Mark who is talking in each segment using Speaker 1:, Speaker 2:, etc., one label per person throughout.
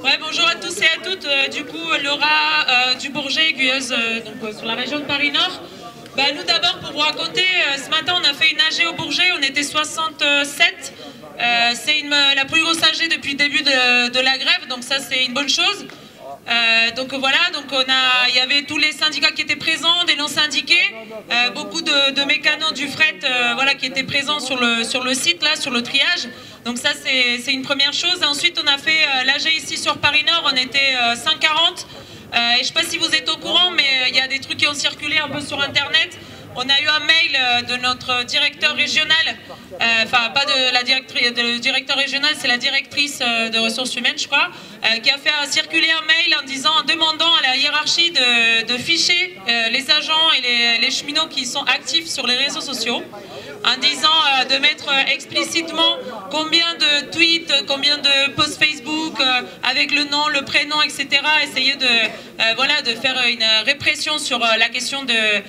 Speaker 1: Ouais, bonjour à tous et à toutes. Du coup, Laura du Bourget, guyeuse sur la région de Paris-Nord. Nous d'abord, pour vous raconter, ce matin, on a fait une AG au Bourget, on était 67. C'est la plus grosse AG depuis le début de la grève, donc ça, c'est une bonne chose. Donc voilà, il y avait tous les syndicats qui étaient présents, des non-syndiqués, beaucoup de mécanos du fret voilà, qui étaient présents sur le site, là, sur le triage. Donc ça, c'est une première chose. Ensuite, on a fait l'AG ici sur Paris-Nord, on était 140. Et je ne sais pas si vous êtes au courant, mais il y a des trucs qui ont circulé un peu sur Internet. On a eu un mail de notre directeur régional, enfin pas de la directrice, le directeur régional, c'est la directrice de ressources humaines, je crois, qui a fait circuler un mail en demandant à la hiérarchie de ficher les agents et les cheminots qui sont actifs sur les réseaux sociaux, en disant de mettre explicitement combien de tweets, combien de posts Facebook, avec le nom, le prénom, etc. Essayer de faire une répression sur la question des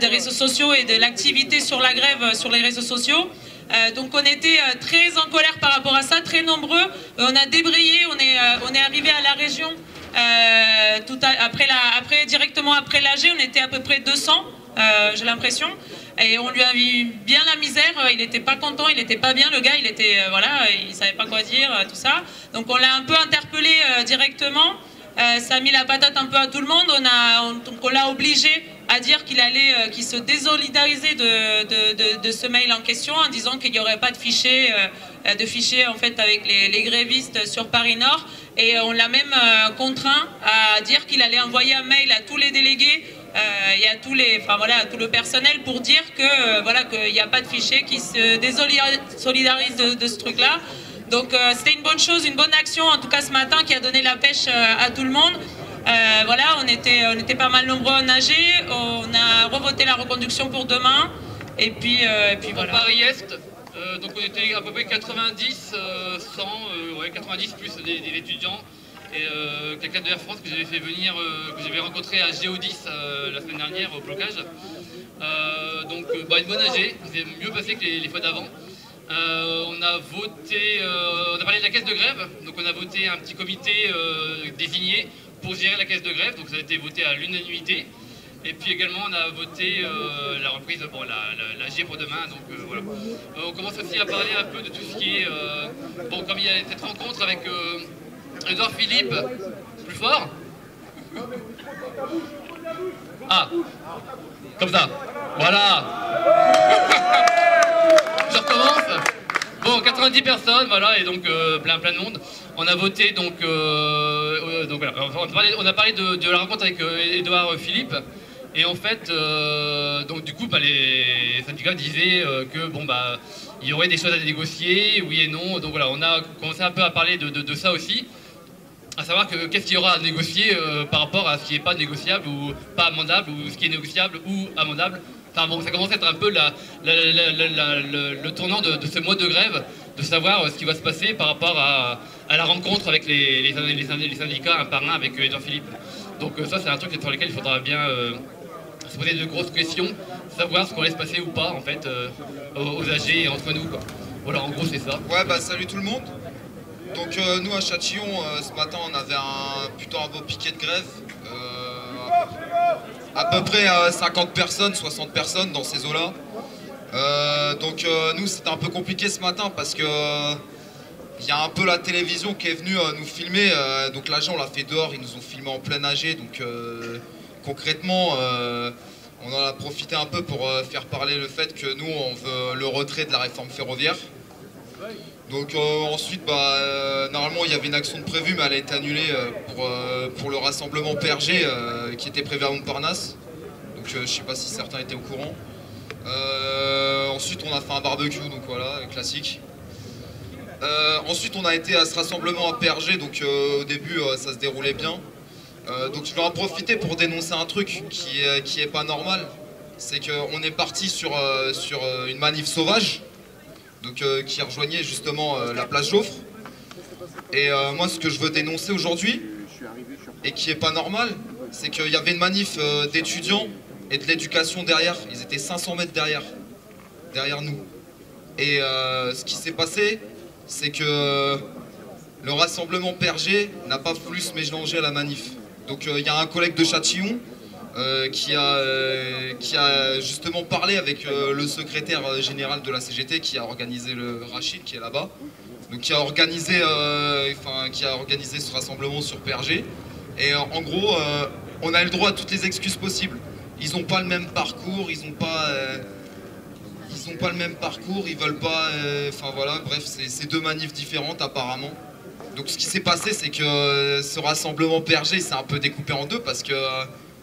Speaker 1: réseaux sociaux et de l'activité sur la grève sur les réseaux sociaux. Donc on était très en colère par rapport à ça, très nombreux. On a débrayé, on est arrivé à la région directement après l'AG, on était à peu près 200, j'ai l'impression. Et on lui a mis bien la misère, il n'était pas content, il n'était pas bien, le gars, il était, il savait pas quoi dire, tout ça. Donc on l'a un peu interpellé directement, ça a mis la patate un peu à tout le monde, on l'a obligé à dire qu'il se désolidarisait de ce mail en question, en disant qu'il n'y aurait pas de fichier en fait avec les grévistes sur Paris-Nord. Et on l'a même contraint à dire qu'il allait envoyer un mail à tous les délégués et à tout le personnel pour dire qu'il n'y a pas de fichier qui se désolidarise de ce truc-là. Donc c'était une bonne chose, une bonne action en tout cas ce matin qui a donné la pêche à tout le monde. On était pas mal nombreux en AG, on a revoté la reconduction pour demain et puis voilà.
Speaker 2: Paris-Est, donc on était à peu près 90, 90 plus des étudiants. Et quelqu'un de Air France que j'avais fait venir, que j'avais rencontré à Géodis la semaine dernière au blocage. Une bonne AG, c'est mieux passé que les fois d'avant. On a voté, on a parlé de la caisse de grève, donc on a voté un petit comité désigné pour gérer la caisse de grève, donc ça a été voté à l'unanimité. Et puis également on a voté la reprise pour l'AG pour demain, donc voilà. On commence aussi à parler un peu de tout ce qui est, comme il y a cette rencontre avec Edouard Philippe, plus fort. Ah, comme ça, voilà. Je recommence. Bon, 90 personnes, voilà, et donc plein de monde. On a voté, donc voilà. On a parlé de la rencontre avec Edouard Philippe. Et en fait, donc du coup, les syndicats disaient il y aurait des choses à négocier, oui et non. Donc voilà, on a commencé un peu à parler de ça aussi. À savoir qu'est-ce qu'il y aura à négocier par rapport à ce qui n'est pas négociable ou pas amendable, ou ce qui est négociable ou amendable. Enfin bon, ça commence à être un peu le tournant de ce mois de grève, de savoir ce qui va se passer par rapport à la rencontre avec les syndicats un par un avec Edouard Philippe. Donc ça c'est un truc sur lequel il faudra bien se poser de grosses questions, savoir ce qu'on laisse passer ou pas en fait aux AG et entre nous quoi. Voilà, en gros c'est ça.
Speaker 3: Ouais, salut tout le monde. Donc nous à Châtillon, ce matin on avait plutôt un beau piquet de grève. À peu près 50 personnes, 60 personnes dans ces eaux-là. Nous c'était un peu compliqué ce matin parce que il y a un peu la télévision qui est venue nous filmer. Donc l'agent on l'a fait dehors, ils nous ont filmé en plein AG. Donc concrètement on en a profité un peu pour faire parler le fait que nous on veut le retrait de la réforme ferroviaire. Donc ensuite, normalement il y avait une action de prévue, mais elle a été annulée pour le rassemblement PRG qui était prévu à Montparnasse. Donc je sais pas si certains étaient au courant. Ensuite on a fait un barbecue, donc voilà, classique. Ensuite on a été à ce rassemblement à PRG, donc au début ça se déroulait bien. Donc je vais en profiter pour dénoncer un truc qui est pas normal. C'est qu'on est parti sur une manif sauvage. Donc, qui rejoignait justement la place Joffre. Et moi ce que je veux dénoncer aujourd'hui, et qui est pas normal, c'est qu'il y avait une manif d'étudiants et de l'éducation derrière. Ils étaient 500 mètres derrière nous. Et ce qui s'est passé, c'est que le rassemblement Perger n'a pas voulu se mélanger à la manif. Donc il y a un collègue de Châtillon qui a justement parlé avec le secrétaire général de la CGT qui a organisé le Rachid qui est là-bas. Donc qui a organisé ce rassemblement sur Perger. Et en gros, on a le droit à toutes les excuses possibles. Ils n'ont pas le même parcours, ils n'ont pas le même parcours, ils veulent pas... Enfin voilà, bref, c'est deux manifs différentes apparemment. Donc ce qui s'est passé, c'est que ce rassemblement Perger s'est un peu découpé en deux parce que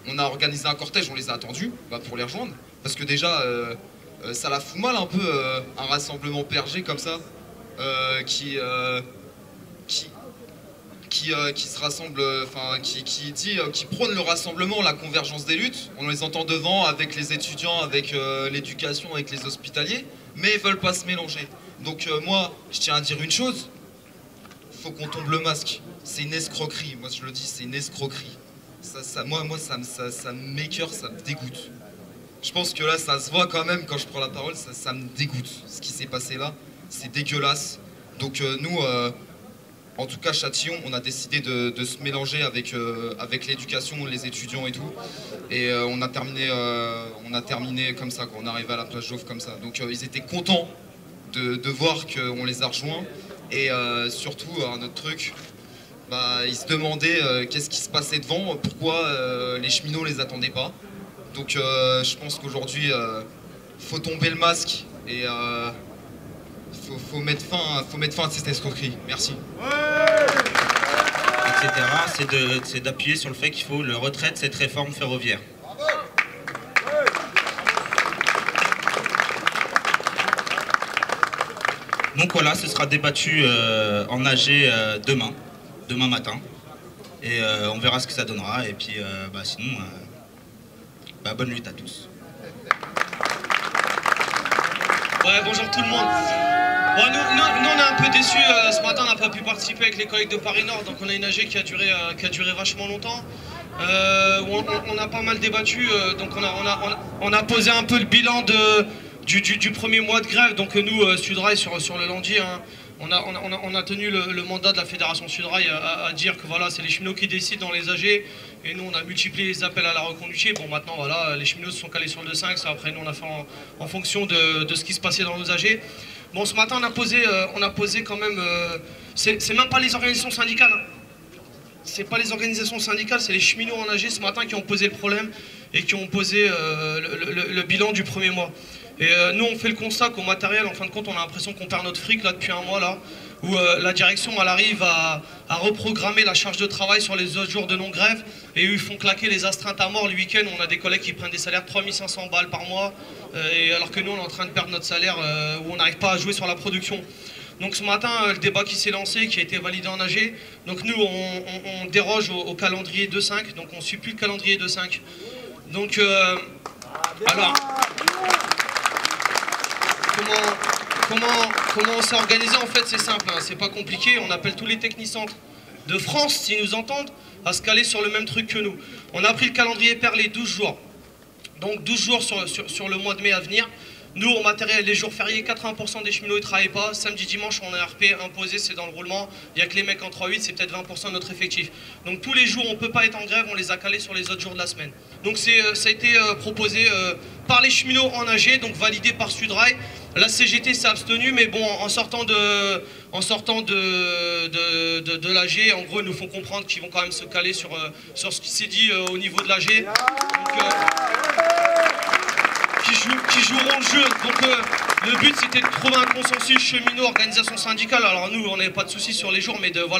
Speaker 3: on a organisé un cortège, on les a attendus pour les rejoindre. Parce que déjà, ça la fout mal un peu un rassemblement Perger comme ça, qui se rassemble, qui prône le rassemblement, la convergence des luttes. On les entend devant avec les étudiants, avec l'éducation, avec les hospitaliers, mais ils veulent pas se mélanger. Donc moi, je tiens à dire une chose, faut qu'on tombe le masque. C'est une escroquerie, moi je le dis, c'est une escroquerie. Moi ça m'écoeure, ça me dégoûte. Je pense que là, ça se voit quand même quand je prends la parole, ça me dégoûte. Ce qui s'est passé là, c'est dégueulasse. Donc nous... en tout cas, Châtillon, on a décidé de se mélanger avec l'éducation, les étudiants et tout. Et on a terminé comme ça, quoi. On est arrivé à la place Jouffre comme ça. Donc ils étaient contents de voir qu'on les a rejoints. Et surtout, un autre truc, ils se demandaient qu'est-ce qui se passait devant, pourquoi les cheminots les attendaient pas. Donc je pense qu'aujourd'hui, faut tomber le masque et... faut mettre fin à cette escroquerie. Merci.
Speaker 4: Etc. C'est d'appuyer sur le fait qu'il faut le retrait de cette réforme ferroviaire. Donc voilà, ce sera débattu en AG demain matin. Et on verra ce que ça donnera. Et puis sinon, bonne lutte à tous.
Speaker 5: Ouais, bonjour tout le monde. Bon, nous on est un peu déçus, ce matin on n'a pas pu participer avec les collègues de Paris Nord, donc on a une AG qui a duré vachement longtemps. On a pas mal débattu, donc on a posé un peu le bilan du premier mois de grève. Donc nous, Sudrail sur le lundi, hein, on a tenu le mandat de la fédération Sudrail à dire que voilà, c'est les cheminots qui décident dans les AG. Et nous on a multiplié les appels à la reconduite. Bon, maintenant voilà, les cheminots se sont calés sur le 2-5, ça après nous on a fait en fonction de ce qui se passait dans nos AG. Bon, ce matin on a posé quand même, c'est même pas les organisations syndicales, hein. C'est pas les organisations syndicales, c'est les cheminots en AG ce matin qui ont posé le problème et qui ont posé le bilan du premier mois. Et nous on fait le constat qu'au matériel, en fin de compte, on a l'impression qu'on perd notre fric là depuis un mois là, où la direction elle arrive à reprogrammer la charge de travail sur les autres jours de non-grève et où ils font claquer les astreintes à mort le week-end. On a des collègues qui prennent des salaires de 3500 balles par mois, et alors que nous on est en train de perdre notre salaire où on n'arrive pas à jouer sur la production. Donc ce matin, le débat qui s'est lancé, qui a été validé en AG, donc nous on déroge au calendrier 2.5, donc on ne suit plus le calendrier 2.5. Donc alors, comment on s'est organisé? En fait c'est simple, hein, c'est pas compliqué, on appelle tous les technicentres de France, s'ils nous entendent, à se caler sur le même truc que nous. On a pris le calendrier Perles, les 12 jours, donc 12 jours sur le mois de mai à venir. Nous, au matériel, les jours fériés, 80% des cheminots ne travaillent pas. Samedi, dimanche, on a RP imposé, c'est dans le roulement. Il n'y a que les mecs en 3-8, c'est peut-être 20% de notre effectif. Donc tous les jours, on ne peut pas être en grève, on les a calés sur les autres jours de la semaine. Donc ça a été proposé par les cheminots en AG, donc validé par Sudrail. La CGT s'est abstenue, mais bon, en sortant de l'AG, en gros, ils nous font comprendre qu'ils vont quand même se caler sur ce qui s'est dit au niveau de l'AG. Qui joueront le jeu. Donc le but c'était de trouver un consensus cheminot, organisation syndicale. Alors nous on n'avait pas de soucis sur les jours, mais d'avoir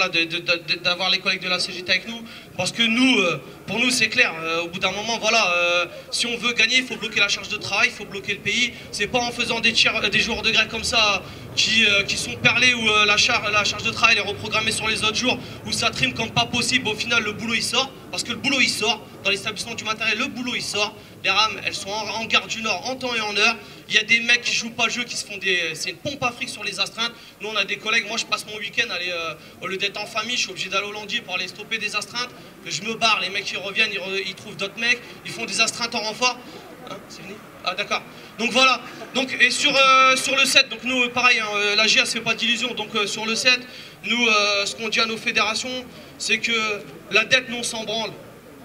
Speaker 5: les collègues de la CGT avec nous, parce que nous, pour nous c'est clair, au bout d'un moment voilà, si on veut gagner il faut bloquer la charge de travail, il faut bloquer le pays. C'est pas en faisant des jours de grève comme ça qui sont perlés, où la charge de travail est reprogrammée sur les autres jours, où ça trime comme pas possible. Au final le boulot il sort, parce que le boulot il sort, dans l'établissement du matériel le boulot il sort. Les rames, elles sont en gare du Nord en temps et en heure. Il y a des mecs qui jouent pas le jeu, qui se font c'est une pompe à fric sur les astreintes. Nous, on a des collègues, moi je passe mon week-end, au lieu d'être en famille, je suis obligé d'aller au Landier pour aller stopper des astreintes. Je me barre, les mecs ils reviennent, ils trouvent d'autres mecs, ils font des astreintes en renfort. Hein, c'est fini? Ah d'accord. Donc voilà. Donc, et sur le 7, donc nous pareil, hein, la GIA se fait pas d'illusions. Donc sur le 7, nous ce qu'on dit à nos fédérations, c'est que la dette, nous on s'en branle.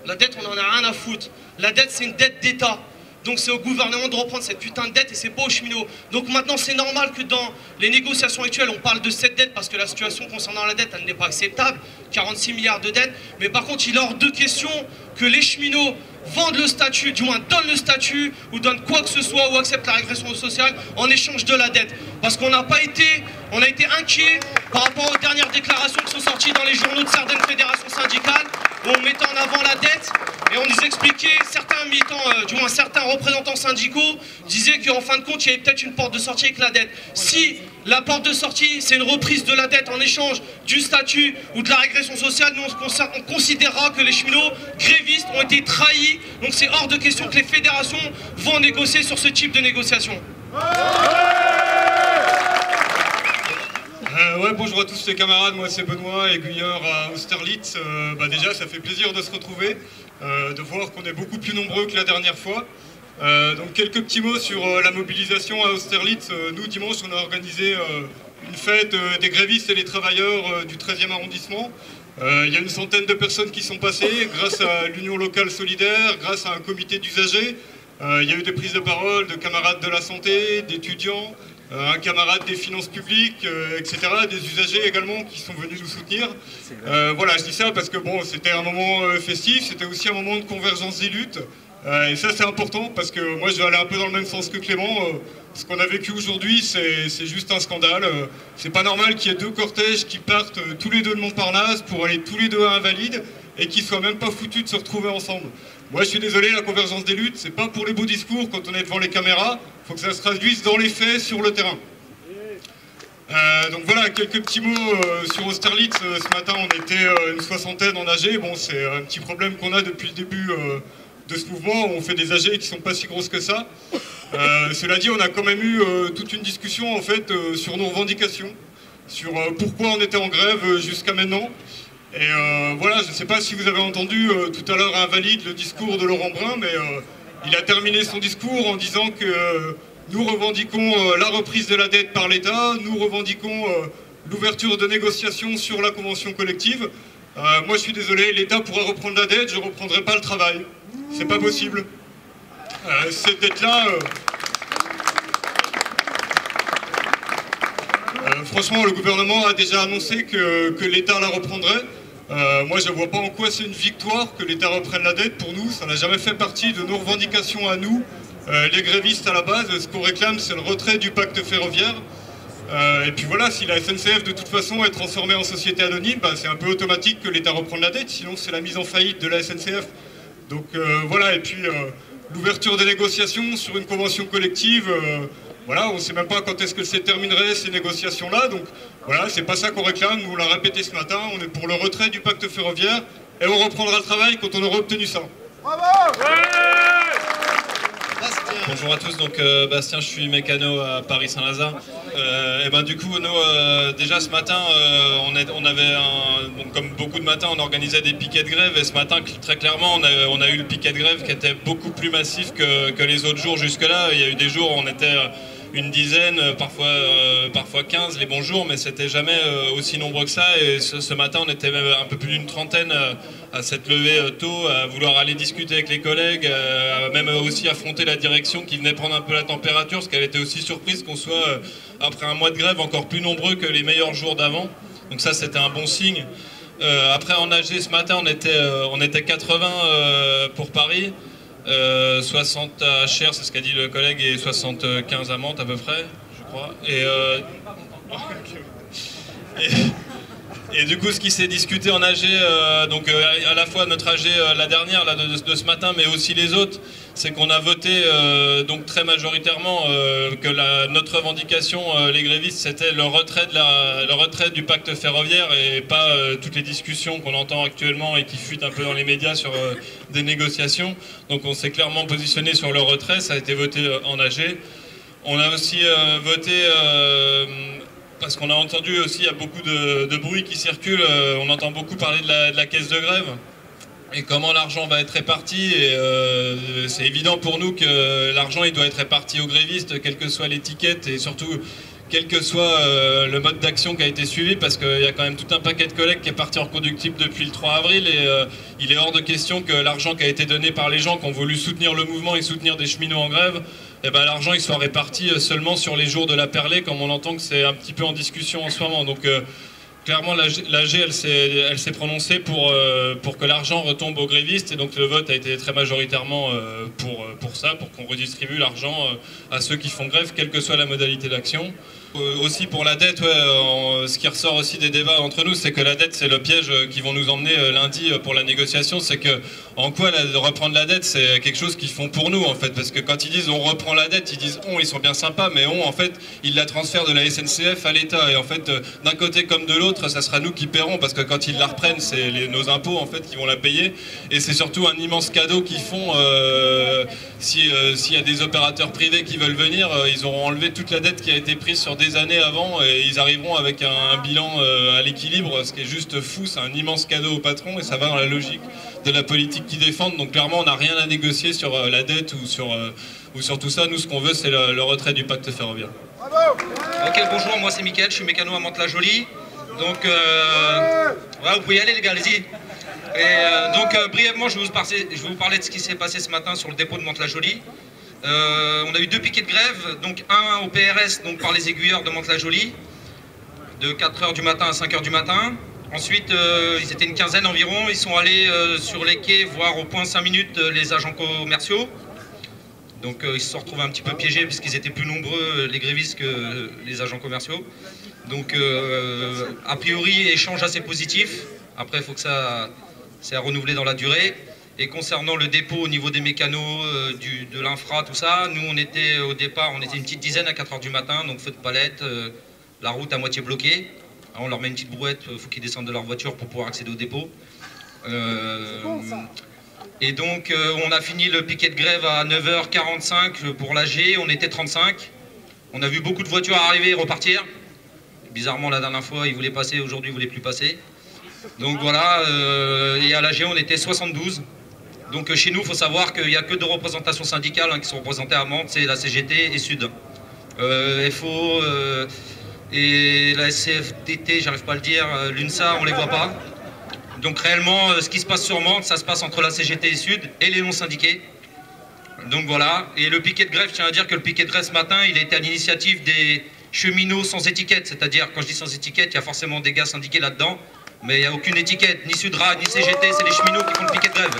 Speaker 5: La dette, on en a rien à foutre. La dette, c'est une dette d'État. Donc c'est au gouvernement de reprendre cette putain de dette et c'est pas aux cheminots. Donc maintenant c'est normal que dans les négociations actuelles on parle de cette dette parce que la situation concernant la dette elle n'est pas acceptable, 46 milliards de dettes. Mais par contre il est hors de question que les cheminots vendent le statut, du moins donnent le statut ou donnent quoi que ce soit ou acceptent la régression sociale en échange de la dette. Parce qu'on n'a pas été, on a été inquiets par rapport aux dernières déclarations qui sont sorties dans les journaux de certaines fédérations syndicales où on mettait en avant la dette et on nous expliquait, certains militants, du moins certains représentants syndicaux disaient qu'en fin de compte il y avait peut-être une porte de sortie avec la dette. Si la porte de sortie c'est une reprise de la dette en échange du statut ou de la régression sociale, nous on considérera que les cheminots grévistes ont été trahis, donc c'est hors de question que les fédérations vont négocier sur ce type de négociation.
Speaker 6: Ouais, bonjour à tous les camarades, moi c'est Benoît, aiguilleur à Austerlitz. Déjà ça fait plaisir de se retrouver, de voir qu'on est beaucoup plus nombreux que la dernière fois. Donc quelques petits mots sur la mobilisation à Austerlitz. Nous dimanche on a organisé une fête des grévistes et des travailleurs du 13e arrondissement. Il y a une centaine de personnes qui sont passées grâce à l'Union locale solidaire, grâce à un comité d'usagers. Il y a eu des prises de parole de camarades de la santé, d'étudiants, un camarade des finances publiques, etc., des usagers également qui sont venus nous soutenir. Voilà, je dis ça parce que bon, c'était un moment festif, c'était aussi un moment de convergence des luttes. Et ça c'est important parce que moi je vais aller un peu dans le même sens que Clément. Ce qu'on a vécu aujourd'hui c'est juste un scandale. C'est pas normal qu'il y ait deux cortèges qui partent tous les deux de Montparnasse pour aller tous les deux à Invalides et qui soient même pas foutus de se retrouver ensemble. Moi je suis désolé, la convergence des luttes c'est pas pour les beaux discours quand on est devant les caméras, il faut que ça se traduise dans les faits sur le terrain. Donc voilà, quelques petits mots sur Austerlitz. Ce matin on était une soixantaine en AG. Bon, c'est un petit problème qu'on a depuis le début de ce mouvement. On fait des AG qui sont pas si grosses que ça. Cela dit, on a quand même eu toute une discussion en fait sur nos revendications, sur pourquoi on était en grève jusqu'à maintenant. Et voilà, je ne sais pas si vous avez entendu tout à l'heure à Invalides le discours de Laurent Brun, mais il a terminé son discours en disant que nous revendiquons la reprise de la dette par l'État, nous revendiquons l'ouverture de négociations sur la convention collective. Moi je suis désolé, l'État pourra reprendre la dette, je ne reprendrai pas le travail. C'est pas possible. Cette dette-là... franchement, le gouvernement a déjà annoncé que l'État la reprendrait. Moi, je ne vois pas en quoi c'est une victoire que l'État reprenne la dette. Pour nous, ça n'a jamais fait partie de nos revendications à nous, les grévistes à la base. Ce qu'on réclame, c'est le retrait du pacte ferroviaire. Et puis voilà, si la SNCF de toute façon est transformée en société anonyme, c'est un peu automatique que l'État reprenne la dette, sinon c'est la mise en faillite de la SNCF. Donc voilà, et puis l'ouverture des négociations sur une convention collective... Voilà, on ne sait même pas quand est-ce que se termineraient ces négociations-là, donc voilà, c'est pas ça qu'on réclame, nous on l'a répété ce matin, on est pour le retrait du pacte ferroviaire, et on reprendra le travail quand on aura obtenu ça.
Speaker 7: Bravo!
Speaker 8: Bonjour à tous, donc Bastien, je suis mécano à Paris-Saint-Lazare. Et ben du coup, nous, déjà ce matin, on avait donc, comme beaucoup de matins, on organisait des piquets de grève, et ce matin, très clairement, on a eu le piquet de grève qui était beaucoup plus massif que les autres jours jusque-là. Il y a eu des jours où on était une dizaine, parfois 15 les bons jours, mais c'était jamais aussi nombreux que ça. Et ce matin, on était même un peu plus d'une trentaine à s'être levé tôt, à vouloir aller discuter avec les collègues, même aussi affronter la direction qui venait prendre un peu la température, parce qu'elle était aussi surprise qu'on soit, après un mois de grève, encore plus nombreux que les meilleurs jours d'avant. Donc ça, c'était un bon signe. Après, en AG, ce matin, on était 80 pour Paris. 60 à Cher, c'est ce qu'a dit le collègue, et 75 à Mantes à peu près, je crois. Et du coup, ce qui s'est discuté en AG, donc à la fois notre AG la dernière là, de ce matin, mais aussi les autres, c'est qu'on a voté donc très majoritairement que notre revendication, les grévistes, c'était le retrait du pacte ferroviaire et pas toutes les discussions qu'on entend actuellement et qui fuitent un peu dans les médias sur des négociations. Donc on s'est clairement positionné sur le retrait, ça a été voté en AG. On a aussi voté... parce qu'on a entendu aussi, il y a beaucoup de bruit qui circule, on entend beaucoup parler de la caisse de grève. et comment l'argent va être réparti. Et c'est évident pour nous que l'argent il doit être réparti aux grévistes, quelle que soit l'étiquette et surtout quel que soit le mode d'action qui a été suivi, parce qu'il y a quand même tout un paquet de collègues qui est parti en reconductible depuis le 3 avril et il est hors de question que l'argent qui a été donné par les gens qui ont voulu soutenir le mouvement et soutenir des cheminots en grève, eh ben, l'argent il soit réparti seulement sur les jours de la perlée, comme on entend que c'est un petit peu en discussion en ce moment. Donc clairement l'AG elle s'est prononcée pour que l'argent retombe aux grévistes, et donc le vote a été très majoritairement pour ça, pour qu'on redistribue l'argent à ceux qui font grève, quelle que soit la modalité d'action. Aussi pour la dette, ouais, ce qui ressort aussi des débats entre nous, c'est que la dette c'est le piège qui vont nous emmener lundi pour la négociation. C'est que en quoi reprendre la dette c'est quelque chose qu'ils font pour nous en fait, parce que quand ils disent on reprend la dette, ils disent ils sont bien sympas, mais en fait ils la transfèrent de la SNCF à l'État, et en fait d'un côté comme de l'autre ça sera nous qui paierons, parce que quand ils la reprennent c'est nos impôts en fait qui vont la payer, et c'est surtout un immense cadeau qu'ils font s'il y a des opérateurs privés qui veulent venir, ils auront enlevé toute la dette qui a été prise sur des années avant, et ils arriveront avec un bilan à l'équilibre, ce qui est juste fou. C'est un immense cadeau au patron et ça va dans la logique de la politique qu'ils défendent. Donc clairement on n'a rien à négocier sur la dette ou sur tout ça. Nous ce qu'on veut c'est le retrait du pacte ferroviaire.
Speaker 7: Ok, bonjour, moi c'est Mickaël, je suis mécano à Mantes-la-Jolie. Donc ouais, vous pouvez y aller les gars, allez-y. Et donc brièvement je vais vous parler de ce qui s'est passé ce matin sur le dépôt de Mantes-la-Jolie. On a eu 2 piquets de grève, donc un au PRS, donc par les aiguilleurs de Mantes-la-Jolie, de 4h du matin à 5h du matin. Ensuite, ils étaient une quinzaine environ, ils sont allés sur les quais voir au point 5 minutes les agents commerciaux. Donc ils se sont retrouvés un petit peu piégés puisqu'ils étaient plus nombreux les grévistes que les agents commerciaux. Donc a priori échange assez positif, après il faut que ça c'est à renouveler dans la durée. Et concernant le dépôt au niveau des mécanos, de l'infra, tout ça, nous on était au départ, on était une petite dizaine à 4h du matin, donc feu de palette, la route à moitié bloquée. Alors, on leur met une petite brouette, il faut qu'ils descendent de leur voiture pour pouvoir accéder au dépôt. Et donc on a fini le piquet de grève à 9h45 pour l'AG, on était 35. On a vu beaucoup de voitures arriver et repartir. Bizarrement la dernière fois ils voulaient passer, aujourd'hui ils ne voulaient plus passer. Donc voilà, et à l'AG on était 72. Donc chez nous, il faut savoir qu'il n'y a que 2 représentations syndicales qui sont représentées à Mantes, c'est la CGT et Sud. FO et la SCFDT, j'arrive pas à le dire, l'UNSA, on ne les voit pas. Donc réellement, ce qui se passe sur Mantes, ça se passe entre la CGT et Sud et les non-syndiqués. Donc voilà, et le piquet de grève, je tiens à dire que le piquet de grève ce matin, il a été à l'initiative des cheminots sans étiquette. C'est-à-dire, quand je dis sans étiquette, il y a forcément des gars syndiqués là-dedans, mais il n'y a aucune étiquette, ni Sudra, ni CGT, c'est les cheminots qui font le piquet de grève.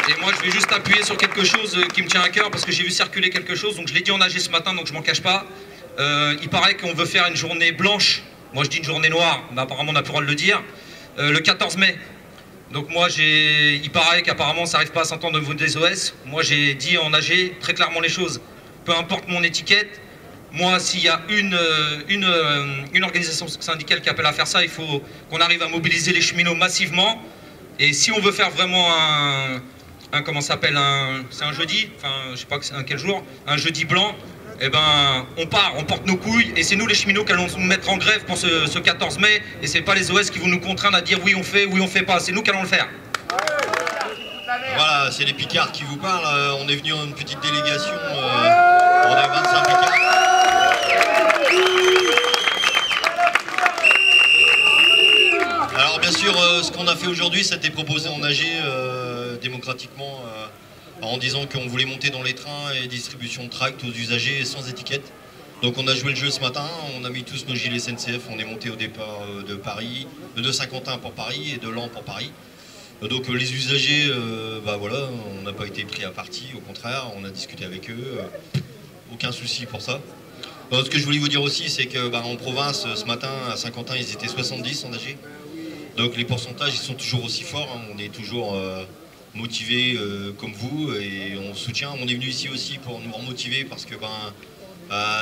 Speaker 7: Et moi je vais juste appuyer sur quelque chose qui me tient à cœur parce que j'ai vu circuler quelque chose, donc je l'ai dit en AG ce matin donc je m'en cache pas. Il paraît qu'on veut faire une journée blanche, moi je dis une journée noire, mais apparemment on n'a plus le droit de le dire, le 14 mai. Donc moi il paraît qu'apparemment ça n'arrive pas à s'entendre au niveau des OS. Moi j'ai dit en AG très clairement les choses, peu importe mon étiquette, moi s'il y a une organisation syndicale qui appelle à faire ça, il faut qu'on arrive à mobiliser les cheminots massivement. Et si on veut faire vraiment comment ça s'appelle, c'est un jeudi, enfin je sais pas quel jour, un jeudi blanc, eh ben on part, on porte nos couilles et c'est nous les cheminots qui allons nous mettre en grève pour ce 14 mai et c'est pas les OS qui vont nous contraindre à dire oui on fait pas, c'est nous qui allons le faire.
Speaker 9: Voilà, c'est les Picards qui vous parlent, on est venu en une petite délégation, on est 25 Picards. Alors bien sûr, ce qu'on a fait aujourd'hui, c'était proposé en AG démocratiquement en disant qu'on voulait monter dans les trains et distribution de tracts aux usagers sans étiquette. Donc on a joué le jeu ce matin, on a mis tous nos gilets SNCF, on est monté au départ de Paris, de Saint-Quentin pour Paris et de Laon pour Paris. Donc les usagers, bah voilà, on n'a pas été pris à partie, au contraire, on a discuté avec eux, aucun souci pour ça. Donc, ce que je voulais vous dire aussi, c'est que en province, ce matin, à Saint-Quentin, ils étaient 70 en AG. Donc les pourcentages, ils sont toujours aussi forts, hein. On est toujours motivés comme vous et on soutient. On est venu ici aussi pour nous remotiver parce que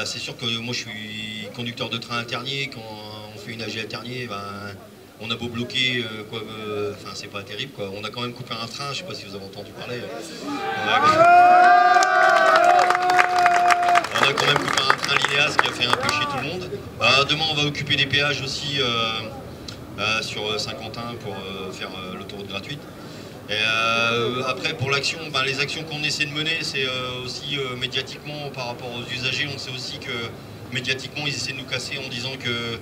Speaker 9: c'est sûr que moi je suis conducteur de train à Ternier, quand on fait une AG à Ternier, on a beau bloquer, enfin c'est pas terrible quoi. On a quand même coupé un train, je sais pas si vous avez entendu parler. On a quand même coupé un train Linéas qui a fait un peu chier tout le monde. demain, on va occuper des péages aussi sur Saint-Quentin pour faire l'autoroute gratuite. Et après, pour l'action, les actions qu'on essaie de mener, c'est aussi médiatiquement par rapport aux usagers. On sait aussi que médiatiquement, ils essaient de nous casser en disant que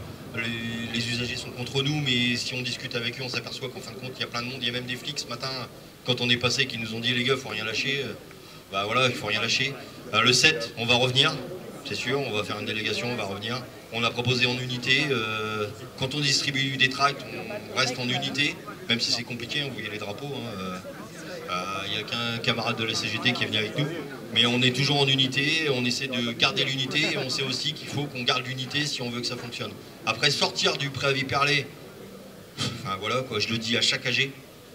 Speaker 9: les usagers sont contre nous, mais si on discute avec eux, on s'aperçoit qu'en fin de compte, il y a plein de monde. Il y a même des flics ce matin, quand on est passé, qui nous ont dit les gars, il faut rien lâcher. Voilà, il faut rien lâcher. Le 7, on va revenir, c'est sûr, on va faire une délégation, on va revenir. On a proposé en unité. Quand on distribue des tracts, on reste en unité, même si c'est compliqué, on voyait les drapeaux. Il n'y a qu'un camarade de la CGT qui est venu avec nous. Mais on est toujours en unité, on essaie de garder l'unité et on sait aussi qu'il faut qu'on garde l'unité si on veut que ça fonctionne. Après, sortir du préavis perlé, voilà, quoi, je le dis à chaque AG,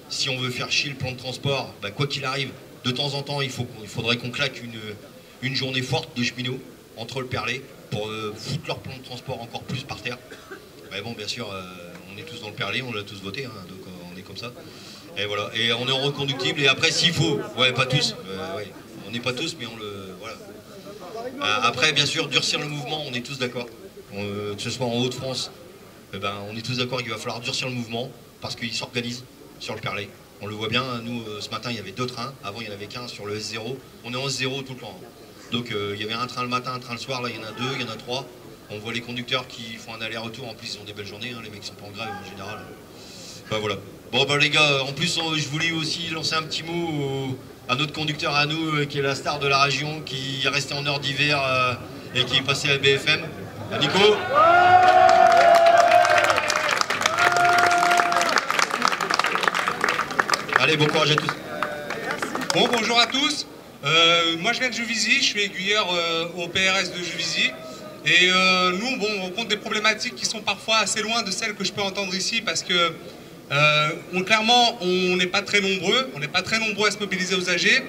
Speaker 9: si on veut faire chier le plan de transport, quoi qu'il arrive, de temps en temps, il faudrait qu'on claque une journée forte de cheminots entre le perlé pour foutre leur plan de transport encore plus par terre. Mais bon, bien sûr, on est tous dans le perlé, on l'a tous voté, donc on est comme ça. Et voilà, et on est en reconductible, et après s'il faut, pas tous, on n'est pas tous, mais voilà. Après, bien sûr, durcir le mouvement, on est tous d'accord, que ce soit en Hauts-de-France, on est tous d'accord qu'il va falloir durcir le mouvement, parce qu'il s'organise sur le perlé. On le voit bien, nous, ce matin, il y avait 2 trains, avant il n'y en avait qu'un sur le S0, on est en S0 tout le temps. Donc il y avait un train le matin, un train le soir, là il y en a 2, il y en a 3. On voit les conducteurs qui font un aller-retour, en plus ils ont des belles journées, les mecs sont pas en grève en général. Voilà. Bon les gars, en plus je voulais aussi lancer un petit mot à notre conducteur à nous, qui est la star de la région, qui est resté en heure d'hiver et qui est passé à BFM. Nico. Allez, bon courage à tous.
Speaker 10: Bon, bonjour à tous. Moi je viens de Juvisy, je suis aiguilleur au PRS de Juvisy. Et nous, on rencontre des problématiques qui sont parfois assez loin de celles que je peux entendre ici parce que clairement, on n'est pas très nombreux. On n'est pas très nombreux à se mobiliser aux AG.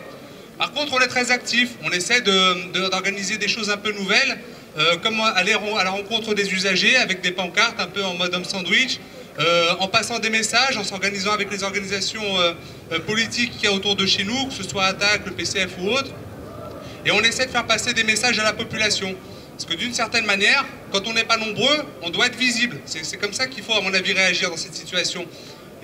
Speaker 10: Par contre, on est très actifs. On essaie d'organiser des choses un peu nouvelles, comme aller à la rencontre des usagers avec des pancartes un peu en mode homme sandwich, en passant des messages, en s'organisant avec les organisations politiques qu'il y a autour de chez nous, que ce soit ATTAC, le PCF ou autre. Et on essaie de faire passer des messages à la population. Parce que d'une certaine manière, quand on n'est pas nombreux, on doit être visible. C'est comme ça qu'il faut, à mon avis, réagir dans cette situation.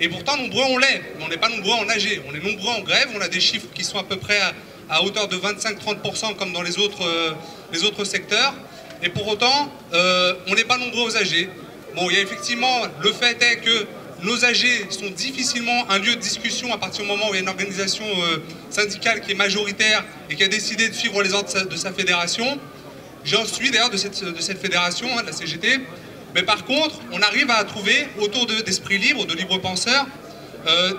Speaker 10: Et pourtant, nombreux, on l'est. Mais on n'est pas nombreux en AG. On est nombreux en grève. On a des chiffres qui sont à peu près à hauteur de 25-30% comme dans les autres secteurs. Et pour autant, on n'est pas nombreux aux AG. Bon, il y a effectivement, le fait est que nos AG sont difficilement un lieu de discussion à partir du moment où il y a une organisation syndicale qui est majoritaire et qui a décidé de suivre les ordres de sa fédération. J'en suis d'ailleurs de cette fédération, de la CGT. Mais par contre, on arrive à trouver autour d'esprits libres, de libres penseurs,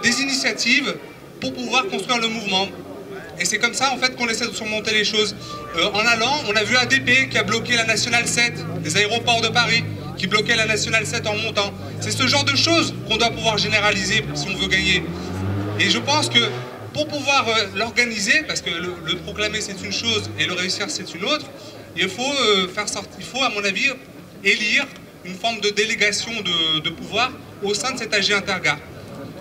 Speaker 10: des initiatives pour pouvoir construire le mouvement. Et c'est comme ça en fait qu'on essaie de surmonter les choses. En allant, on a vu ADP qui a bloqué la Nationale 7 des aéroports de Paris, qui bloquait la Nationale 7 en montant. C'est ce genre de choses qu'on doit pouvoir généraliser si on veut gagner. Et je pense que pour pouvoir l'organiser, parce que le proclamer c'est une chose et le réussir c'est une autre, il faut à mon avis élire une forme de délégation de pouvoir au sein de cette AG Intergare.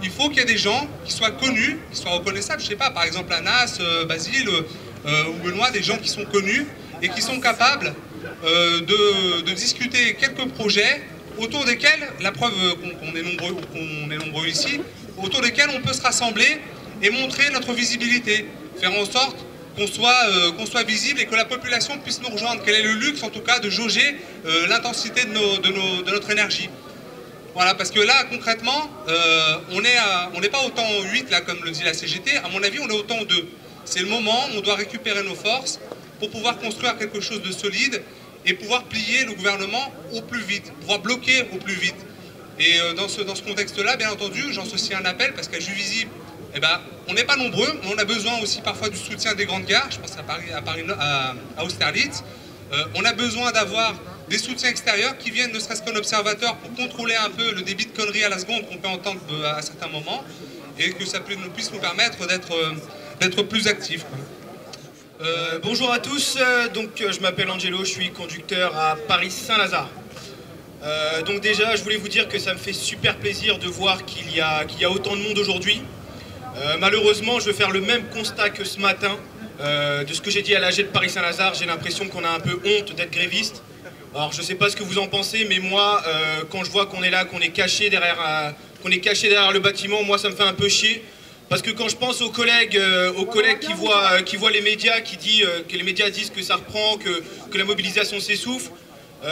Speaker 10: Il faut qu'il y ait des gens qui soient connus, qui soient reconnaissables, je sais pas, par exemple Anas, Basile ou Benoît, des gens qui sont connus et qui sont capables de discuter quelques projets autour desquels, la preuve qu'on est nombreux ici, autour desquels on peut se rassembler et montrer notre visibilité, faire en sorte qu'on soit visible et que la population puisse nous rejoindre. Quel est le luxe en tout cas de jauger l'intensité de notre énergie. Voilà, parce que là concrètement, on n'est pas autant 8 là comme le dit la CGT, à mon avis on est autant 2. C'est le moment où on doit récupérer nos forces pour pouvoir construire quelque chose de solide et pouvoir plier le gouvernement au plus vite, pouvoir bloquer au plus vite. Et dans ce contexte-là, bien entendu, j'associe un appel parce qu'à Juvisy, on n'est pas nombreux, mais on a besoin aussi parfois du soutien des grandes gares, je pense à Austerlitz. On a besoin d'avoir des soutiens extérieurs qui viennent ne serait-ce qu'un observateur pour contrôler un peu le débit de conneries à la seconde qu'on peut entendre à certains moments et que ça puisse nous permettre d'être plus actifs.
Speaker 11: Bonjour à tous, je m'appelle Angelo, je suis conducteur à Paris-Saint-Lazare. Donc déjà, je voulais vous dire que ça me fait super plaisir de voir qu'il y a autant de monde aujourd'hui. Malheureusement, je vais faire le même constat que ce matin. De ce que j'ai dit à l'AG de Paris-Saint-Lazare, j'ai l'impression qu'on a un peu honte d'être gréviste. Alors je sais pas ce que vous en pensez, mais moi, quand je vois qu'on est là, qu'on est caché derrière le bâtiment, moi ça me fait un peu chier. Parce que quand je pense aux collègues qui voient les médias, que les médias disent que ça reprend, que la mobilisation s'essouffle,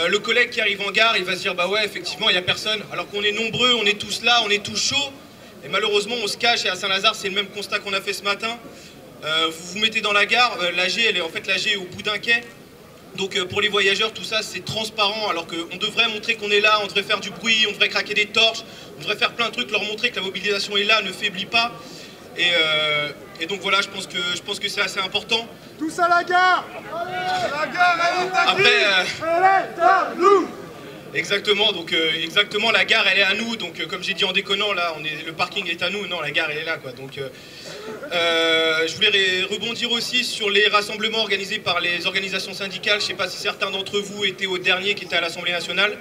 Speaker 11: le collègue qui arrive en gare, il va se dire bah ouais, effectivement, il n'y a personne. Alors qu'on est nombreux, on est tous là, on est tous chauds. Et malheureusement, on se cache. Et à Saint-Lazare, c'est le même constat qu'on a fait ce matin. Vous vous mettez dans la gare, l'AG est au bout d'un quai. Donc pour les voyageurs, tout ça, c'est transparent. Alors qu'on devrait montrer qu'on est là, on devrait faire du bruit, on devrait craquer des torches, on devrait faire plein de trucs, leur montrer que la mobilisation est là, ne faiblit pas. Et donc voilà, je pense que c'est assez important.
Speaker 12: Tous à la gare. La gare, elle est à qui ?
Speaker 11: Elle est à nous. Exactement, donc exactement, la gare elle est à nous, donc comme j'ai dit en déconnant, là, le parking est à nous, non, la gare elle est là, quoi. Donc je voulais rebondir aussi sur les rassemblements organisés par les organisations syndicales. Je ne sais pas si certains d'entre vous étaient au dernier qui était à l'Assemblée nationale.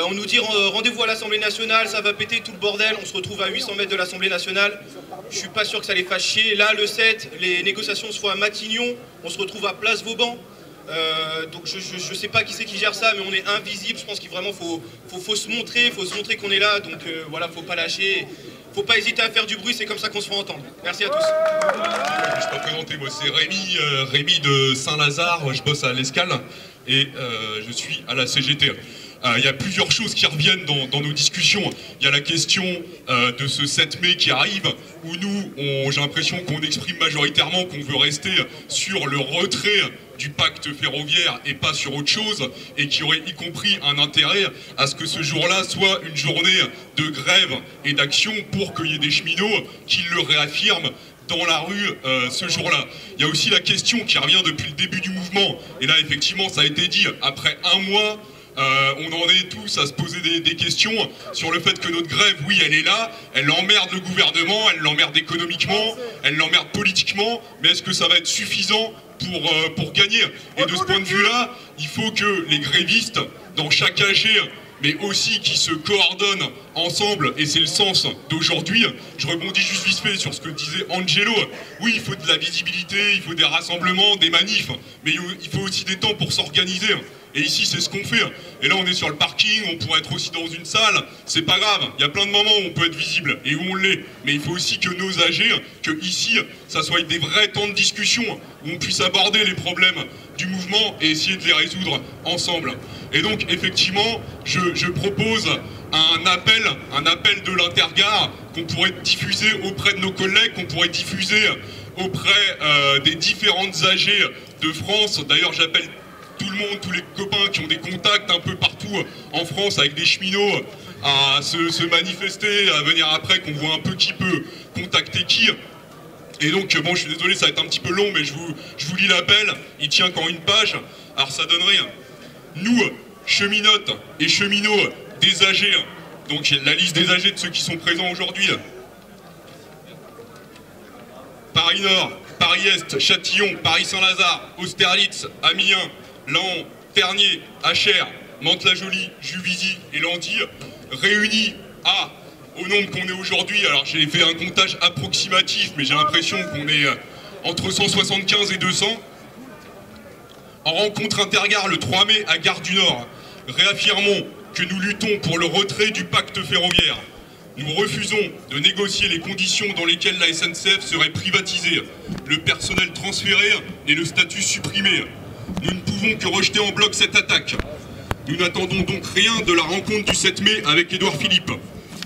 Speaker 11: On nous dit rendez-vous à l'Assemblée nationale, ça va péter tout le bordel, on se retrouve à 800 mètres de l'Assemblée nationale. Je suis pas sûr que ça les fasse chier. Là, le 7, les négociations se font à Matignon, on se retrouve à Place Vauban. Donc je sais pas qui c'est qui gère ça, mais on est invisible. Je pense qu'il vraiment faut se montrer, qu'on est là. Donc voilà, faut pas lâcher, faut pas hésiter à faire du bruit. C'est comme ça qu'on se fait entendre. Merci à tous.
Speaker 13: Je peux me présenter, moi c'est Rémi de Saint-Lazare. Je bosse à l'Escale et je suis à la CGT. Il y a plusieurs choses qui reviennent dans nos discussions. Il y a la question de ce 7 mai qui arrive, où nous, j'ai l'impression qu'on exprime majoritairement qu'on veut rester sur le retrait du pacte ferroviaire et pas sur autre chose, et qui aurait y compris un intérêt à ce que ce jour-là soit une journée de grève et d'action pour qu'il y ait des cheminots qui le réaffirment dans la rue ce jour-là. Il y a aussi la question qui revient depuis le début du mouvement, et là effectivement ça a été dit, après un mois, on en est tous à se poser des questions sur le fait que notre grève, oui, elle est là, elle emmerde le gouvernement, elle l'emmerde économiquement, elle l'emmerde politiquement, mais est-ce que ça va être suffisant pour gagner? Et de ce point de vue-là, il faut que les grévistes, dans chaque AG, mais aussi qui se coordonnent ensemble, et c'est le sens d'aujourd'hui. Je rebondis juste vite fait sur ce que disait Angelo. Oui, il faut de la visibilité, il faut des rassemblements, des manifs, mais il faut aussi des temps pour s'organiser. Et ici, c'est ce qu'on fait. Et là, on est sur le parking, on pourrait être aussi dans une salle. C'est pas grave, il y a plein de moments où on peut être visible et où on l'est. Mais il faut aussi que nos AG, que ici, ça soit des vrais temps de discussion, où on puisse aborder les problèmes du mouvement et essayer de les résoudre ensemble. Et donc, effectivement, je propose un appel de l'Intergare qu'on pourrait diffuser auprès de nos collègues, qu'on pourrait diffuser auprès des différentes AG de France. D'ailleurs, j'appelle tout le monde, tous les copains qui ont des contacts un peu partout en France avec des cheminots à se manifester, à venir après, qu'on voit un peu qui peut contacter qui. Et donc, bon, je suis désolé, ça va être un petit peu long, mais je vous lis l'appel, il tient qu'en une page. Alors ça donnerait, nous, cheminotes et cheminots des AG, donc la liste des AG de ceux qui sont présents aujourd'hui. Paris Nord, Paris Est, Châtillon, Paris Saint-Lazare, Austerlitz, Amiens, Laon, Ternier, Achères, Mantes-la-Jolie, Juvisy et Landy, réunis au nombre qu'on est aujourd'hui. Alors j'ai fait un comptage approximatif, mais j'ai l'impression qu'on est entre 175 et 200. En rencontre Intergare le 3 mai à Gare du Nord, réaffirmons que nous luttons pour le retrait du pacte ferroviaire. Nous refusons de négocier les conditions dans lesquelles la SNCF serait privatisée, le personnel transféré et le statut supprimé. Nous ne pouvons que rejeter en bloc cette attaque. Nous n'attendons donc rien de la rencontre du 7 mai avec Édouard Philippe.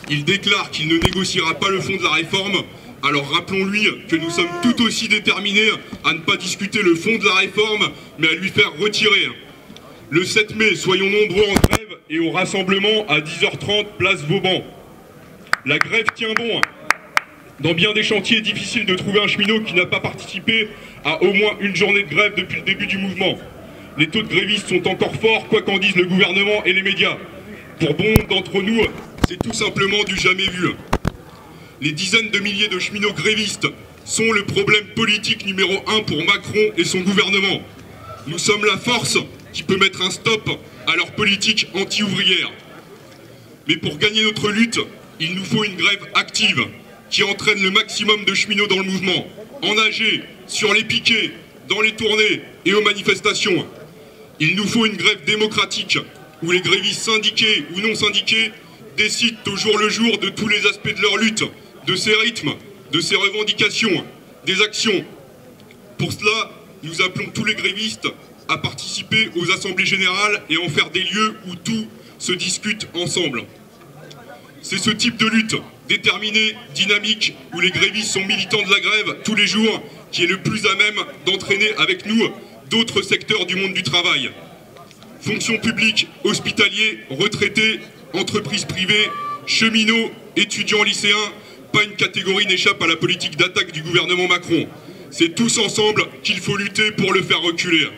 Speaker 13: Il déclare qu'il ne négociera pas le fond de la réforme, alors rappelons-lui que nous sommes tout aussi déterminés à ne pas discuter le fond de la réforme, mais à lui faire retirer. Le 7 mai, soyons nombreux en grève et au rassemblement à 10h30, place Vauban. La grève tient bon. Dans bien des chantiers, difficile de trouver un cheminot qui n'a pas participé à au moins une journée de grève depuis le début du mouvement. Les taux de grévistes sont encore forts, quoi qu'en disent le gouvernement et les médias. Pour bon d'entre nous, c'est tout simplement du jamais vu. Les dizaines de milliers de cheminots grévistes sont le problème politique numéro 1 pour Macron et son gouvernement. Nous sommes la force qui peut mettre un stop à leur politique anti-ouvrière. Mais pour gagner notre lutte, il nous faut une grève active qui entraîne le maximum de cheminots dans le mouvement, en AG, sur les piquets, dans les tournées et aux manifestations. Il nous faut une grève démocratique, où les grévistes syndiqués ou non syndiqués décident au jour le jour de tous les aspects de leur lutte, de ses rythmes, de ses revendications, des actions. Pour cela, nous appelons tous les grévistes à participer aux assemblées générales et en faire des lieux où tout se discute ensemble. C'est ce type de lutte, déterminée, dynamique, où les grévistes sont militants de la grève tous les jours, qui est le plus à même d'entraîner avec nous d'autres secteurs du monde du travail. Fonction publique, hospitaliers, retraités, entreprises privées, cheminots, étudiants lycéens, pas une catégorie n'échappe à la politique d'attaque du gouvernement Macron. C'est tous ensemble qu'il faut lutter pour le faire reculer.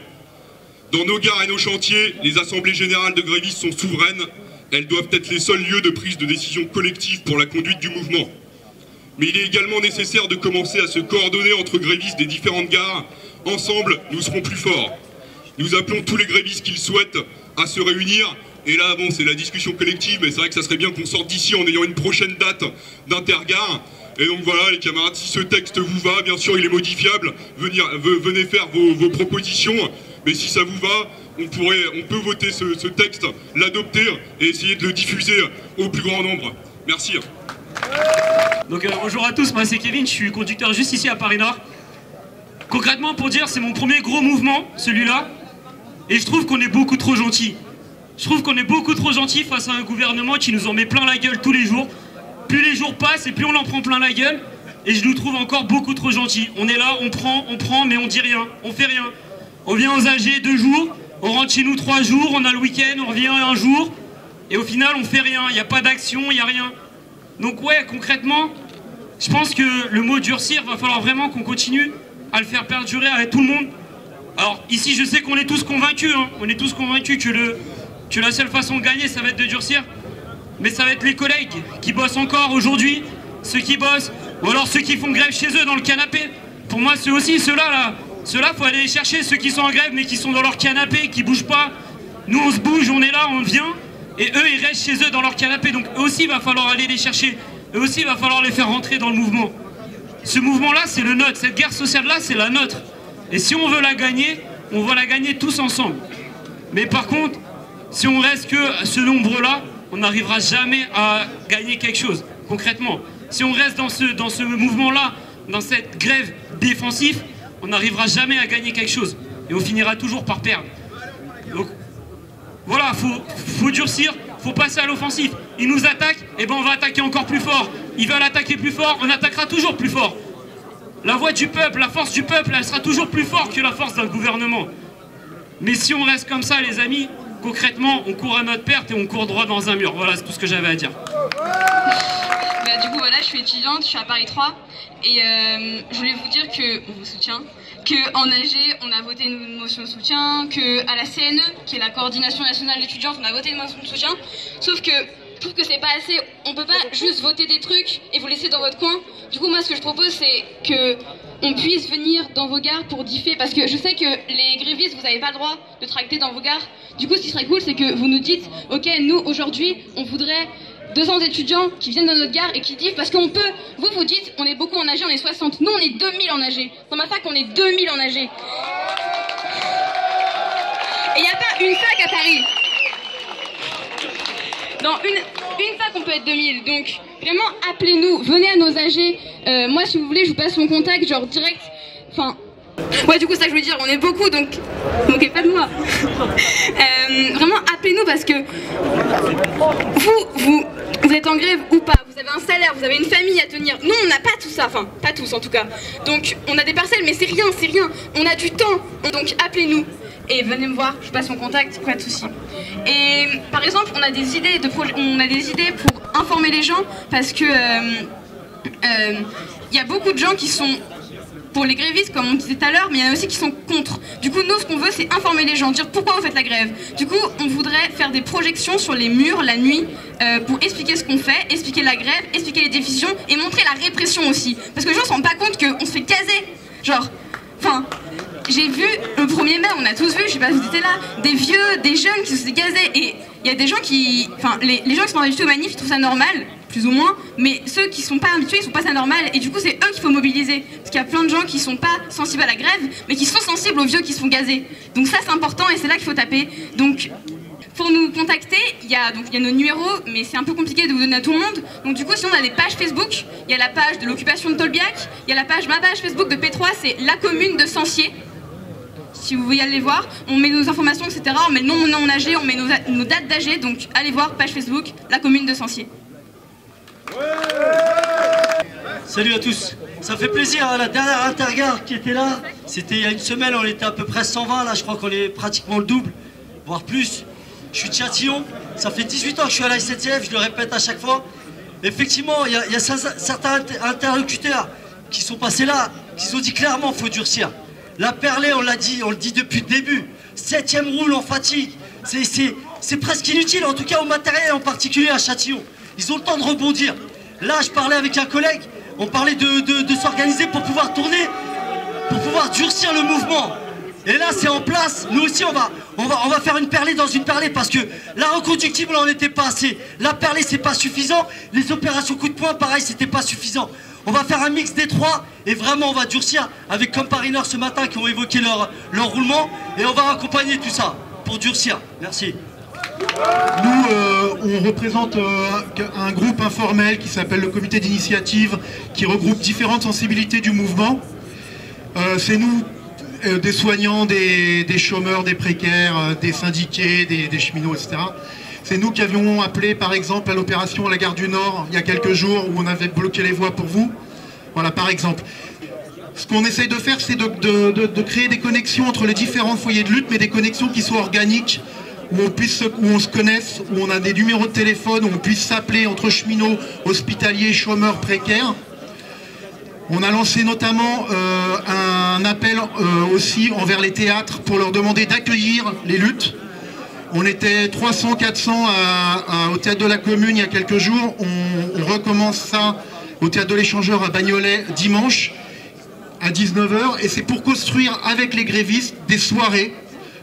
Speaker 13: Dans nos gares et nos chantiers, les assemblées générales de grévistes sont souveraines. Elles doivent être les seuls lieux de prise de décision collective pour la conduite du mouvement. Mais il est également nécessaire de commencer à se coordonner entre grévistes des différentes gares. Ensemble, nous serons plus forts. Nous appelons tous les grévistes qui le souhaitent à se réunir. Et là, bon, c'est la discussion collective, mais c'est vrai que ça serait bien qu'on sorte d'ici en ayant une prochaine date d'intergare. Et donc voilà, les camarades, si ce texte vous va, bien sûr, il est modifiable. Venez faire vos propositions. Mais si ça vous va, on peut voter ce texte, l'adopter et essayer de le diffuser au plus grand nombre. Merci.
Speaker 14: Donc bonjour à tous, moi c'est Kevin, je suis conducteur juste ici à Paris Nord. Concrètement, pour dire, c'est mon premier gros mouvement, celui-là. Et je trouve qu'on est beaucoup trop gentil. Je trouve qu'on est beaucoup trop gentil face à un gouvernement qui nous en met plein la gueule tous les jours. Plus les jours passent et plus on en prend plein la gueule. Et je nous trouve encore beaucoup trop gentils. On est là, on prend, mais on dit rien, on fait rien. On vient aux AG 2 jours, on rentre chez nous 3 jours, on a le week-end, on revient 1 jour. Et au final, on fait rien, il n'y a pas d'action, il n'y a rien. Donc ouais, concrètement, je pense que le mot durcir, va falloir vraiment qu'on continue à le faire perdurer avec tout le monde. Alors ici, je sais qu'on est tous convaincus, hein. On est tous convaincus que la seule façon de gagner, ça va être de durcir. Mais ça va être les collègues qui bossent encore aujourd'hui, ceux qui bossent, ou alors ceux qui font grève chez eux dans le canapé. Pour moi, ceux aussi, ceux-là, faut aller les chercher, ceux qui sont en grève mais qui sont dans leur canapé, qui bougent pas. Nous, on se bouge, on est là, on vient, et eux, ils restent chez eux dans leur canapé. Donc eux aussi, il va falloir aller les chercher. Eux aussi, il va falloir les faire rentrer dans le mouvement. Ce mouvement-là, c'est le nôtre. Cette guerre sociale-là, c'est la nôtre. Et si on veut la gagner, on va la gagner tous ensemble. Mais par contre, si on reste que ce nombre-là, on n'arrivera jamais à gagner quelque chose, concrètement. Si on reste dans ce mouvement-là, dans cette grève défensive, on n'arrivera jamais à gagner quelque chose. Et on finira toujours par perdre. Donc, voilà, faut durcir, faut passer à l'offensive. Ils nous attaquent, et ben on va attaquer encore plus fort. Ils veulent attaquer plus fort, on attaquera toujours plus fort. La voix du peuple, la force du peuple, elle sera toujours plus forte que la force d'un gouvernement. Mais si on reste comme ça, les amis, concrètement, on court à notre perte et on court droit dans un mur. Voilà, c'est tout ce que j'avais à dire.
Speaker 15: Bah, du coup, voilà, je suis étudiante, je suis à Paris 3. Et je voulais vous dire qu'on vous soutient. Qu'en AG, on a voté une motion de soutien. Qu'à la CNE, qui est la coordination nationale d'étudiants, on a voté une motion de soutien. Sauf que je trouve que c'est pas assez. On peut pas juste voter des trucs et vous laisser dans votre coin. Du coup, moi, ce que je propose, c'est que on puisse venir dans vos gares pour differ, parce que je sais que les grévistes, vous n'avez pas le droit de tracter dans vos gares. Du coup, ce qui serait cool, c'est que vous nous dites, ok, nous, aujourd'hui, on voudrait 200 étudiants qui viennent dans notre gare et qui diffent, parce qu'on peut, vous dites, on est beaucoup en AG, on est 60, nous, on est 2000 en AG. Dans ma fac, on est 2000 en AG. Et il n'y a pas une fac à Paris. Dans une fac, on peut être 2000. Donc, vraiment, appelez-nous, venez à nos AG. Moi, si vous voulez, je vous passe mon contact, genre direct. Enfin, ouais, du coup, ça que je veux dire, on est beaucoup, donc moquez pas de moi. Vraiment, appelez-nous parce que vous êtes en grève ou pas, vous avez un salaire, vous avez une famille à tenir. Nous, on n'a pas tout ça, enfin, pas tous en tout cas. Donc, on a des parcelles, mais c'est rien, c'est rien. On a du temps, donc appelez-nous. Et venez me voir, je passe mon contact, pas de soucis. Et par exemple, on a des idées pour informer les gens, parce que y a beaucoup de gens qui sont pour les grévistes, comme on disait tout à l'heure, mais il y en a aussi qui sont contre. Du coup, nous, ce qu'on veut, c'est informer les gens, dire pourquoi vous faites la grève. Du coup, on voudrait faire des projections sur les murs la nuit pour expliquer ce qu'on fait, expliquer la grève, expliquer les décisions et montrer la répression aussi. Parce que les gens ne se rendent pas compte qu'on se fait caser. Genre, enfin, j'ai vu le 1er mai, on a tous vu, je sais pas si vous étiez là, des vieux, des jeunes qui se faisaient gazer. Et il y a des gens qui, enfin, les gens qui sont pas du tout aux manifs, ils trouvent ça normal. plus ou moins, mais ceux qui sont pas habitués, ils sont pas ça normal, et du coup c'est eux qu'il faut mobiliser, parce qu'il y a plein de gens qui sont pas sensibles à la grève, mais qui sont sensibles aux vieux qui se font gazer. Donc ça c'est important et c'est là qu'il faut taper. Donc pour nous contacter, il y a nos numéros, mais c'est un peu compliqué de vous donner à tout le monde. Donc du coup, sinon on a des pages Facebook. Il y a la page de l'occupation de Tolbiac, il y a ma page Facebook de P3, c'est la commune de Sancier. Si vous voulez aller voir, on met nos informations, etc. On met le nom en AG, on met nos dates d'AG. Donc allez voir, page Facebook, la commune de Sancier.
Speaker 16: Salut à tous. Ça fait plaisir, hein, la dernière intergare qui était là, c'était il y a une semaine, on était à peu près 120, là je crois qu'on est pratiquement le double, voire plus. Je suis de Châtillon, ça fait 18 ans que je suis à la SNCF, je le répète à chaque fois. Effectivement, il y a certains interlocuteurs qui sont passés là, qui ont dit clairement qu'il faut durcir. La perlée, on l'a dit, on le dit depuis le début. 7e roule en fatigue. C'est presque inutile, en tout cas au matériel en particulier à Châtillon. Ils ont le temps de rebondir. Là, je parlais avec un collègue, on parlait de s'organiser pour pouvoir tourner, pour pouvoir durcir le mouvement. Et là, c'est en place. Nous aussi, on va faire une perlée dans une perlée parce que la reconductible, on n'était pas assez. La perlée, c'est pas suffisant. Les opérations coup de poing, pareil, c'était pas suffisant. On va faire un mix des trois et vraiment, on va durcir avec comme Paris Nord ce matin qui ont évoqué leur roulement et on va accompagner tout ça pour durcir. Merci.
Speaker 17: Nous, on représente un groupe informel qui s'appelle le comité d'initiative qui regroupe différentes sensibilités du mouvement. C'est nous, des soignants, des chômeurs, des précaires, des syndiqués, des cheminots, etc. C'est nous qui avions appelé par exemple à l'opération à la gare du Nord il y a quelques jours où on avait bloqué les voies pour vous. Voilà, par exemple. Ce qu'on essaye de faire, c'est de créer des connexions entre les différents foyers de lutte, mais des connexions qui soient organiques, où on se connaisse, où on a des numéros de téléphone, où on puisse s'appeler entre cheminots, hospitaliers, chômeurs, précaires. On a lancé notamment un appel aussi envers les théâtres pour leur demander d'accueillir les luttes. On était 300, 400 au Théâtre de la Commune il y a quelques jours. On recommence ça au Théâtre de l'Échangeur à Bagnolet dimanche à 19 h. Et c'est pour construire avec les grévistes des soirées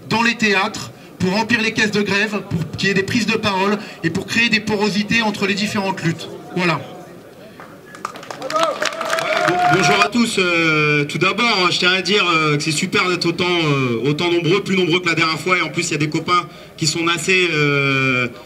Speaker 17: dans les théâtres pour remplir les caisses de grève, pour qu'il y ait des prises de parole et pour créer des porosités entre les différentes luttes. Voilà.
Speaker 18: Bonjour à tous. Tout d'abord, je tiens à dire que c'est super d'être autant nombreux, plus nombreux que la dernière fois. Et en plus, il y a des copains qui sont nassés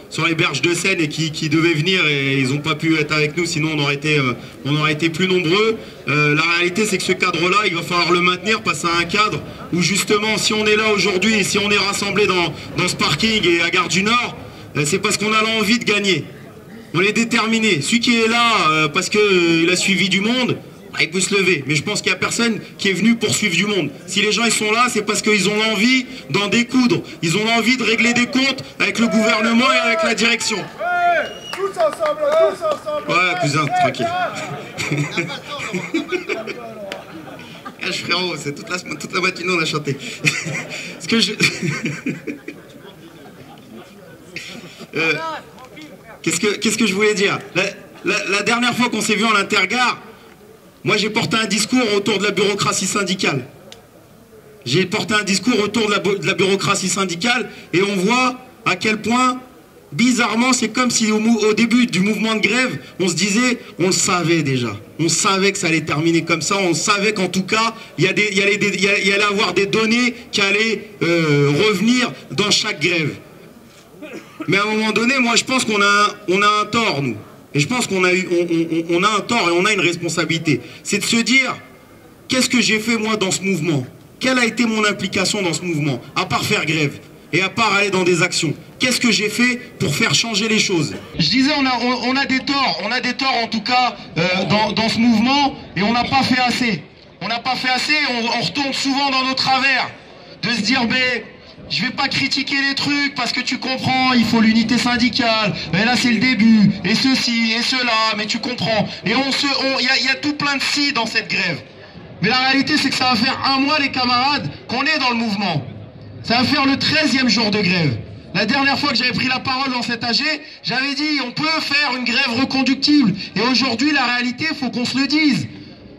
Speaker 18: sur les berges de Seine et qui devaient venir et ils n'ont pas pu être avec nous, sinon on aurait été plus nombreux. La réalité, c'est que ce cadre-là, il va falloir le maintenir, passer à un cadre où justement, si on est là aujourd'hui et si on est rassemblés dans ce parking et à Gare du Nord, c'est parce qu'on a l'envie de gagner. On est déterminé. Celui qui est là parce qu'il a suivi du monde, il peut se lever, mais je pense qu'il n'y a personne qui est venu pour suivre du monde. Si les gens ils sont là, c'est parce qu'ils ont envie d'en découdre. Ils ont envie de régler des comptes avec le gouvernement et avec la direction.
Speaker 12: Tous ensemble.
Speaker 18: Ouais, cousin, tranquille. Frérot, c'est toute la matinée on a chanté. Ce que je... Qu'est-ce que je voulais dire? La dernière fois qu'on s'est vu en intergare, moi j'ai porté un discours autour de la bureaucratie syndicale. J'ai porté un discours autour de la bureaucratie syndicale et on voit à quel point, bizarrement, c'est comme si au début du mouvement de grève, on se disait, on le savait déjà. On savait que ça allait terminer comme ça, on savait qu'en tout cas, il y allait avoir des données qui allaient revenir dans chaque grève. Mais à un moment donné, moi je pense qu'on a un tort, nous. Et je pense qu'on a un tort et on a une responsabilité. C'est de se dire, qu'est-ce que j'ai fait moi dans ce mouvement? Quelle a été mon implication dans ce mouvement? À part faire grève et à part aller dans des actions. Qu'est-ce que j'ai fait pour faire changer les choses? Je disais, on a des torts en tout cas dans ce mouvement et on n'a pas fait assez. On n'a pas fait assez, on retombe souvent dans nos travers. De se dire, ben... je vais pas critiquer les trucs parce que tu comprends, il faut l'unité syndicale, mais là c'est le début, et ceci, et cela, mais tu comprends. Et il y a tout plein de si dans cette grève. Mais la réalité c'est que ça va faire un mois les camarades qu'on est dans le mouvement. Ça va faire le 13e jour de grève. La dernière fois que j'avais pris la parole dans cet AG, j'avais dit on peut faire une grève reconductible. Et aujourd'hui la réalité, il faut qu'on se le dise.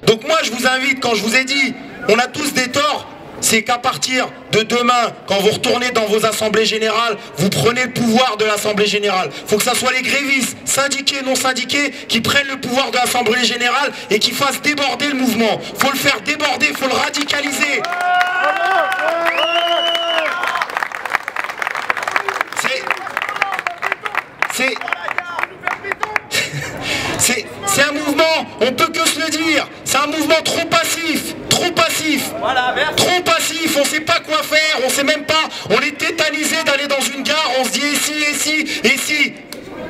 Speaker 18: Donc moi je vous invite, quand je vous ai dit, on a tous des torts, c'est qu'à partir de demain, quand vous retournez dans vos assemblées générales, vous prenez le pouvoir de l'assemblée générale. Il faut que ce soit les grévistes, syndiqués, non syndiqués, qui prennent le pouvoir de l'assemblée générale et qui fassent déborder le mouvement. Il faut le faire déborder, il faut le radicaliser. C'est un mouvement, on peut que se le dire, c'est un mouvement trop passif, trop passif, trop passif, on sait pas quoi faire, on sait même pas, on est tétanisé d'aller dans une gare, on se dit et si.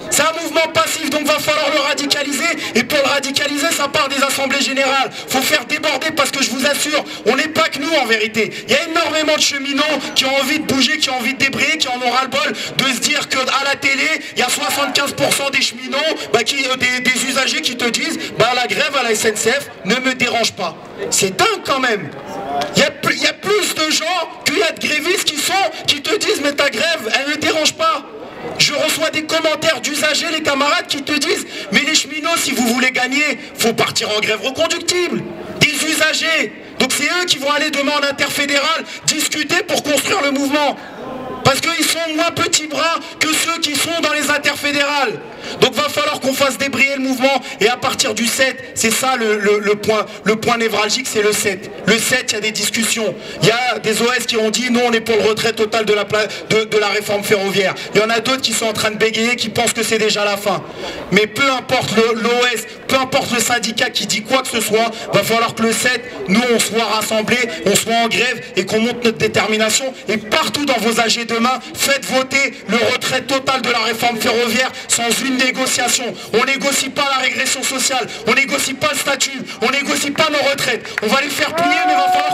Speaker 18: C'est un mouvement passif, donc va falloir le radicaliser, et pour le radicaliser, ça part des assemblées générales. Faut faire déborder, parce que je vous assure, on n'est pas que nous en vérité. Il y a énormément de cheminots qui ont envie de bouger, qui ont envie de débrayer, qui en ont ras-le-bol de se dire qu'à la télé, il y a 75% des cheminots, des usagers qui te disent la grève à la SNCF ne me dérange pas. C'est dingue quand même. Il y a plus de gens qu'il y a de grévistes qui te disent mais ta grève, elle ne dérange pas. Je reçois des commentaires d'usagers, les camarades qui te disent mais les cheminots, si vous voulez gagner, faut partir en grève reconductible. Des usagers. Donc c'est eux qui vont aller demain en interfédéral discuter pour construire le mouvement. Parce qu'ils sont moins petits bras que ceux qui sont dans les interfédérales. Donc va falloir qu'on fasse débrayer le mouvement. Et à partir du 7, c'est ça le point névralgique, c'est le 7. Le 7, il y a des discussions. Il y a des OS qui ont dit, nous on est pour le retrait total de la réforme ferroviaire. Il y en a d'autres qui sont en train de bégayer, qui pensent que c'est déjà la fin. Mais peu importe l'OS, peu importe le syndicat qui dit quoi que ce soit, va falloir que le 7, nous on soit rassemblés, on soit en grève et qu'on montre notre détermination. Et partout dans vos AG demain, faites voter le retrait total de la réforme ferroviaire sans une négociation. On négocie pas la régression sociale, on négocie pas le statut, on négocie pas nos retraites. On va les faire plier, mais il va falloir